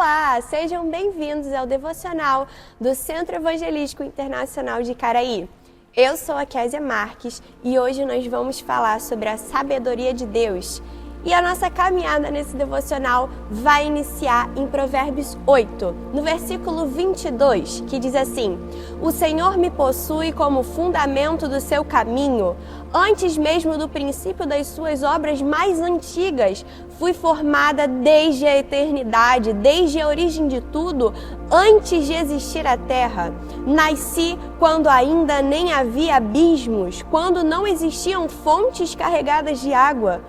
Olá, sejam bem-vindos ao devocional do Centro Evangelístico Internacional de Icaraí. Eu sou a Késia Marques e hoje nós vamos falar sobre a sabedoria de Deus. E a nossa caminhada nesse devocional vai iniciar em Provérbios 8, no versículo 22, que diz assim: O Senhor me possui como fundamento do seu caminho, antes mesmo do princípio das suas obras mais antigas. Fui formada desde a eternidade, desde a origem de tudo, antes de existir a terra. Nasci quando ainda nem havia abismos, quando não existiam fontes carregadas de água.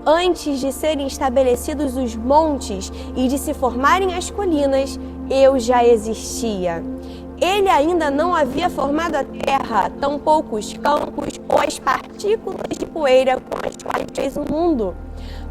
Antes de serem estabelecidos os montes e de se formarem as colinas, eu já existia. Ele ainda não havia formado a terra, tampouco os campos ou as partículas de poeira com as quais fez o mundo.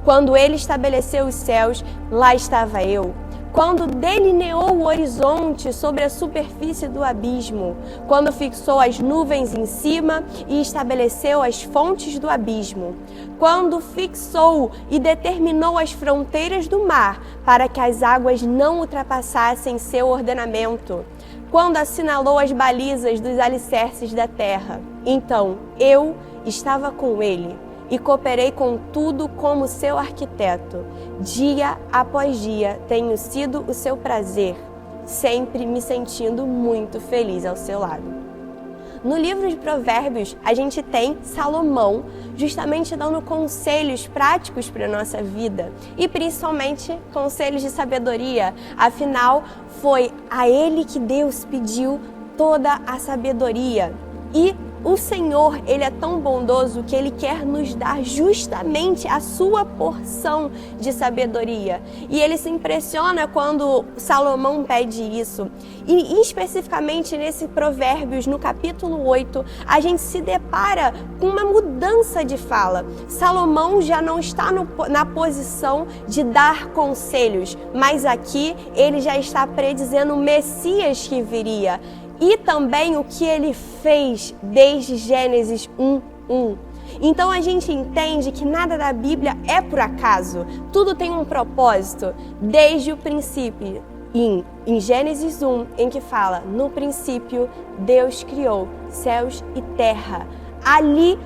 Quando ele estabeleceu os céus, lá estava eu. Quando delineou o horizonte sobre a superfície do abismo, quando fixou as nuvens em cima e estabeleceu as fontes do abismo, quando fixou e determinou as fronteiras do mar para que as águas não ultrapassassem seu ordenamento, quando assinalou as balizas dos alicerces da terra, então eu estava com ele e cooperei com tudo como seu arquiteto. Dia após dia tenho sido o seu prazer, sempre me sentindo muito feliz ao seu lado. No livro de Provérbios, a gente tem Salomão justamente dando conselhos práticos para a nossa vida e principalmente conselhos de sabedoria. Afinal, foi a ele que Deus pediu toda a sabedoria. E o Senhor, Ele é tão bondoso que Ele quer nos dar justamente a sua porção de sabedoria. E Ele se impressiona quando Salomão pede isso. E especificamente nesse Provérbios, no capítulo 8, a gente se depara com uma mudança de fala. Salomão já não está na posição de dar conselhos, mas aqui ele já está predizendo o Messias que viria. E também o que ele fez desde Gênesis 1:1. Então a gente entende que nada da Bíblia é por acaso. Tudo tem um propósito desde o princípio. Em Gênesis 1, em que fala: no princípio Deus criou céus e terra. Ali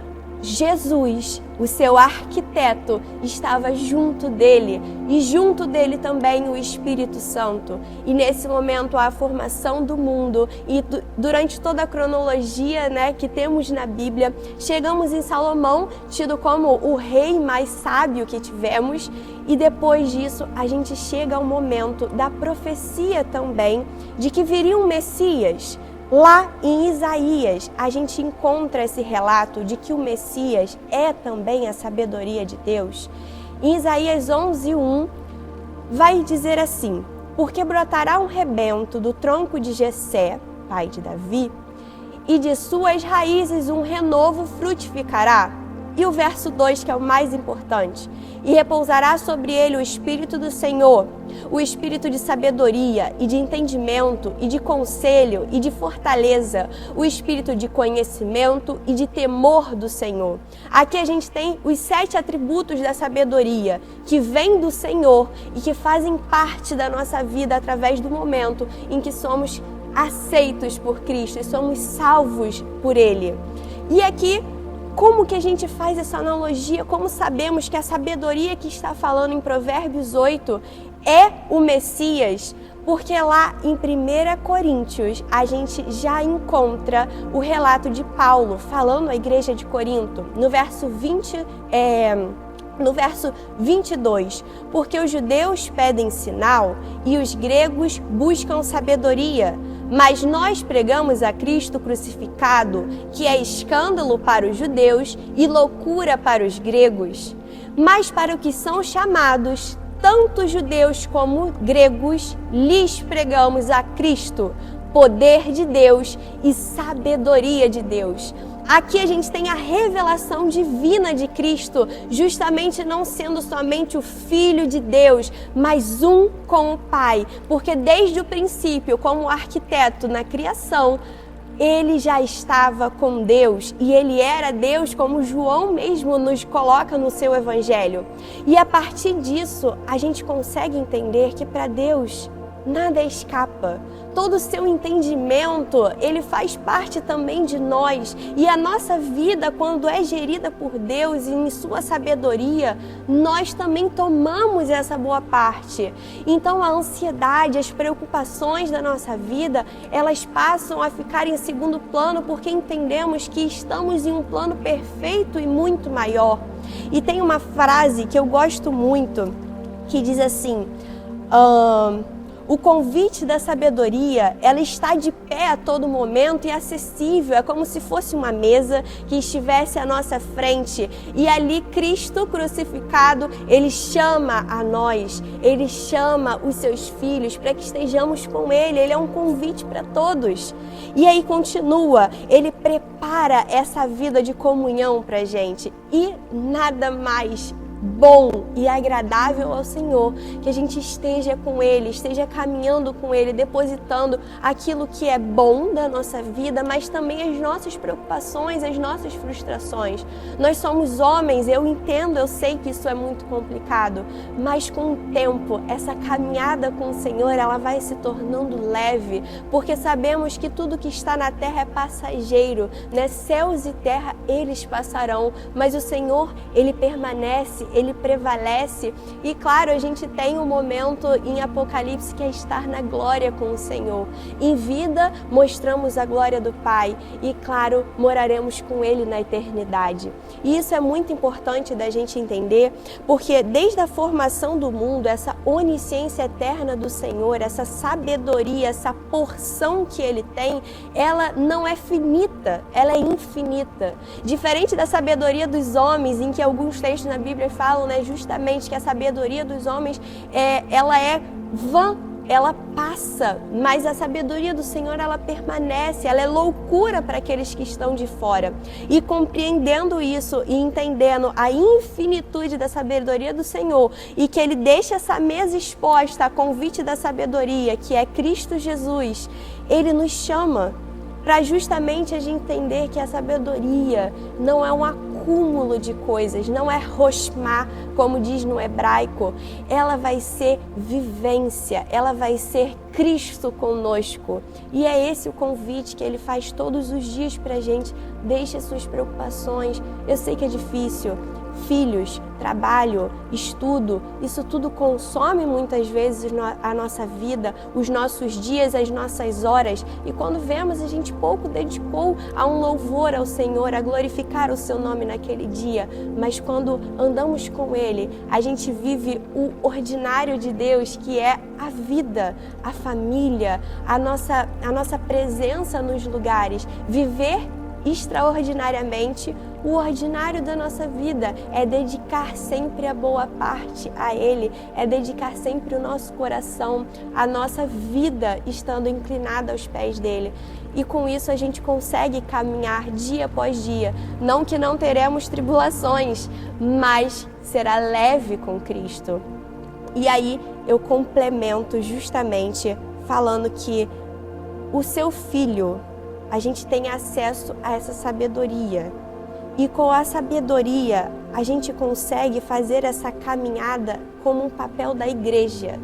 Jesus, o seu arquiteto, estava junto dele e junto dele também o Espírito Santo. E nesse momento a formação do mundo e durante toda a cronologia, que temos na Bíblia, chegamos em Salomão, tido como o rei mais sábio que tivemos, e depois disso a gente chega ao momento da profecia também de que viria um Messias. Lá em Isaías, a gente encontra esse relato de que o Messias é também a sabedoria de Deus. Em Isaías 11:1, vai dizer assim: porque brotará um rebento do tronco de Jessé, pai de Davi, e de suas raízes um renovo frutificará. E o verso 2, que é o mais importante: e repousará sobre ele o Espírito do Senhor, o Espírito de sabedoria e de entendimento e de conselho e de fortaleza, o Espírito de conhecimento e de temor do Senhor. Aqui a gente tem os 7 atributos da sabedoria que vêm do Senhor e que fazem parte da nossa vida através do momento em que somos aceitos por Cristo e somos salvos por Ele. E aqui, como que a gente faz essa analogia? Como sabemos que a sabedoria que está falando em Provérbios 8 é o Messias? Porque lá em 1 Coríntios a gente já encontra o relato de Paulo falando à igreja de Corinto, no verso 22, porque os judeus pedem sinal e os gregos buscam sabedoria, mas nós pregamos a Cristo crucificado, que é escândalo para os judeus e loucura para os gregos. Mas para os que são chamados, tanto judeus como gregos, lhes pregamos a Cristo, poder de Deus e sabedoria de Deus. Aqui a gente tem a revelação divina de Cristo, justamente não sendo somente o Filho de Deus, mas um com o Pai, porque desde o princípio, como arquiteto na criação, ele já estava com Deus e ele era Deus, como João mesmo nos coloca no seu evangelho. E a partir disso, a gente consegue entender que para Deus nada escapa. Todo o seu entendimento, ele faz parte também de nós. E a nossa vida, quando é gerida por Deus e em sua sabedoria, nós também tomamos essa boa parte. Então a ansiedade, as preocupações da nossa vida, elas passam a ficar em segundo plano porque entendemos que estamos em um plano perfeito e muito maior. E tem uma frase que eu gosto muito, que diz assim: o convite da sabedoria, ela está de pé a todo momento e acessível. É como se fosse uma mesa que estivesse à nossa frente. E ali Cristo crucificado, Ele chama a nós, Ele chama os seus filhos para que estejamos com Ele. Ele é um convite para todos. E aí continua, Ele prepara essa vida de comunhão para a gente. E nada mais bom e agradável ao Senhor, que a gente esteja com Ele, esteja caminhando com Ele, depositando aquilo que é bom da nossa vida, mas também as nossas preocupações, as nossas frustrações. Nós somos homens, eu entendo, eu sei que isso é muito complicado, mas com o tempo, essa caminhada com o Senhor, ela vai se tornando leve, porque sabemos que tudo que está na terra é passageiro, né? Céus e terra, eles passarão, mas o Senhor, Ele permanece, Ele prevalece. E claro, a gente tem um momento em Apocalipse que é estar na glória com o Senhor. Em vida, mostramos a glória do Pai e claro, moraremos com Ele na eternidade. E isso é muito importante da gente entender, porque desde a formação do mundo, essa onisciência eterna do Senhor, essa sabedoria, essa porção que Ele tem, ela não é finita, ela é infinita. Diferente da sabedoria dos homens, em que alguns textos na Bíblia falam, né, justamente que a sabedoria dos homens ela é vã, ela passa, mas a sabedoria do Senhor, ela permanece, ela é loucura para aqueles que estão de fora. E compreendendo isso e entendendo a infinitude da sabedoria do Senhor e que Ele deixa essa mesa exposta a convite da sabedoria, que é Cristo Jesus, Ele nos chama para justamente a gente entender que a sabedoria não é um acúmulo de coisas, não é roshma, como diz no hebraico. Ela vai ser vivência, ela vai ser Cristo conosco. E é esse o convite que Ele faz todos os dias para a gente. Deixe as suas preocupações. Eu sei que é difícil. Filhos, trabalho, estudo, isso tudo consome muitas vezes a nossa vida, os nossos dias, as nossas horas. E quando vemos, a gente pouco dedicou a um louvor ao Senhor, a glorificar o Seu nome naquele dia. Mas quando andamos com Ele, a gente vive o ordinário de Deus, que é a vida, a família, a nossa presença nos lugares. Viver extraordinariamente o ordinário da nossa vida, é dedicar sempre a boa parte a Ele, é dedicar sempre o nosso coração, a nossa vida estando inclinada aos pés dEle. E com isso a gente consegue caminhar dia após dia. Não que não teremos tribulações, mas será leve com Cristo. E aí eu complemento justamente falando que o seu filho, a gente tem acesso a essa sabedoria. E com a sabedoria, a gente consegue fazer essa caminhada como um papel da igreja.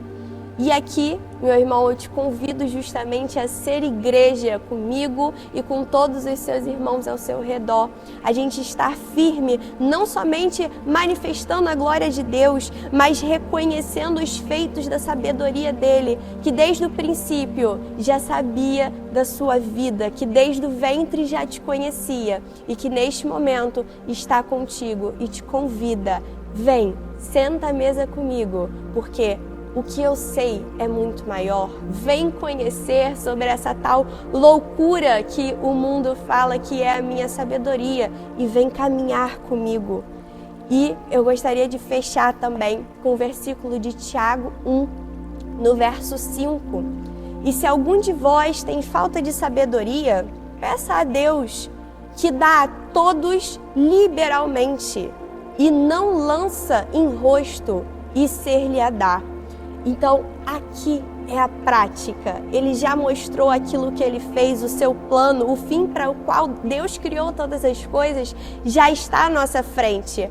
E aqui, meu irmão, eu te convido justamente a ser igreja comigo e com todos os seus irmãos ao seu redor. A gente estar firme, não somente manifestando a glória de Deus, mas reconhecendo os feitos da sabedoria dEle, que desde o princípio já sabia da sua vida, que desde o ventre já te conhecia e que neste momento está contigo e te convida. Vem, senta à mesa comigo, porque o que eu sei é muito maior. Vem conhecer sobre essa tal loucura que o mundo fala que é a minha sabedoria e vem caminhar comigo. E eu gostaria de fechar também com o versículo de Tiago 1, no verso 5. E se algum de vós tem falta de sabedoria, peça a Deus, que dá a todos liberalmente e não lança em rosto e ser-lhe-á dá. Então, aqui é a prática. Ele já mostrou aquilo que Ele fez, o seu plano, o fim para o qual Deus criou todas as coisas, já está à nossa frente.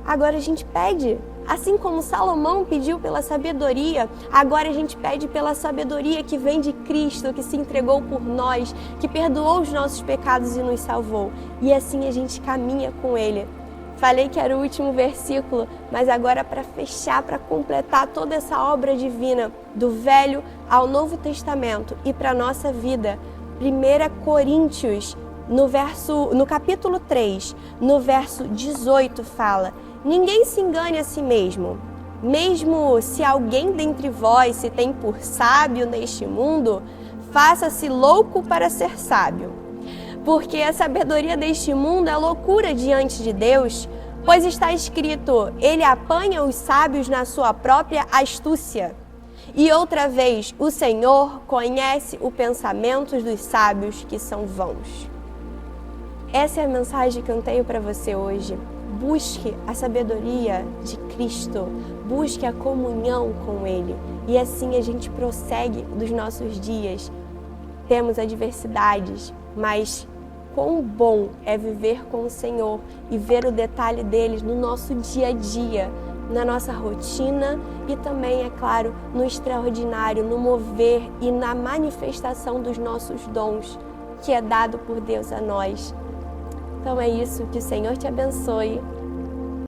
Agora a gente pede Assim como Salomão pediu pela sabedoria, agora a gente pede pela sabedoria que vem de Cristo, que se entregou por nós, que perdoou os nossos pecados e nos salvou. E assim a gente caminha com Ele. Falei que era o último versículo, mas agora para fechar, para completar toda essa obra divina, do Velho ao Novo Testamento e para a nossa vida, 1 Coríntios, no capítulo 3, no verso 18, fala: ninguém se engane a si mesmo. Mesmo se alguém dentre vós se tem por sábio neste mundo, faça-se louco para ser sábio. Porque a sabedoria deste mundo é loucura diante de Deus, pois está escrito: ele apanha os sábios na sua própria astúcia. E outra vez, o Senhor conhece os pensamentos dos sábios que são vãos. Essa é a mensagem que eu tenho para você hoje. Busque a sabedoria de Cristo, busque a comunhão com Ele. E assim a gente prossegue dos nossos dias. Temos adversidades, mas quão bom é viver com o Senhor e ver o detalhe deles no nosso dia a dia, na nossa rotina e também, é claro, no extraordinário, no mover e na manifestação dos nossos dons, que é dado por Deus a nós. Então é isso, que o Senhor te abençoe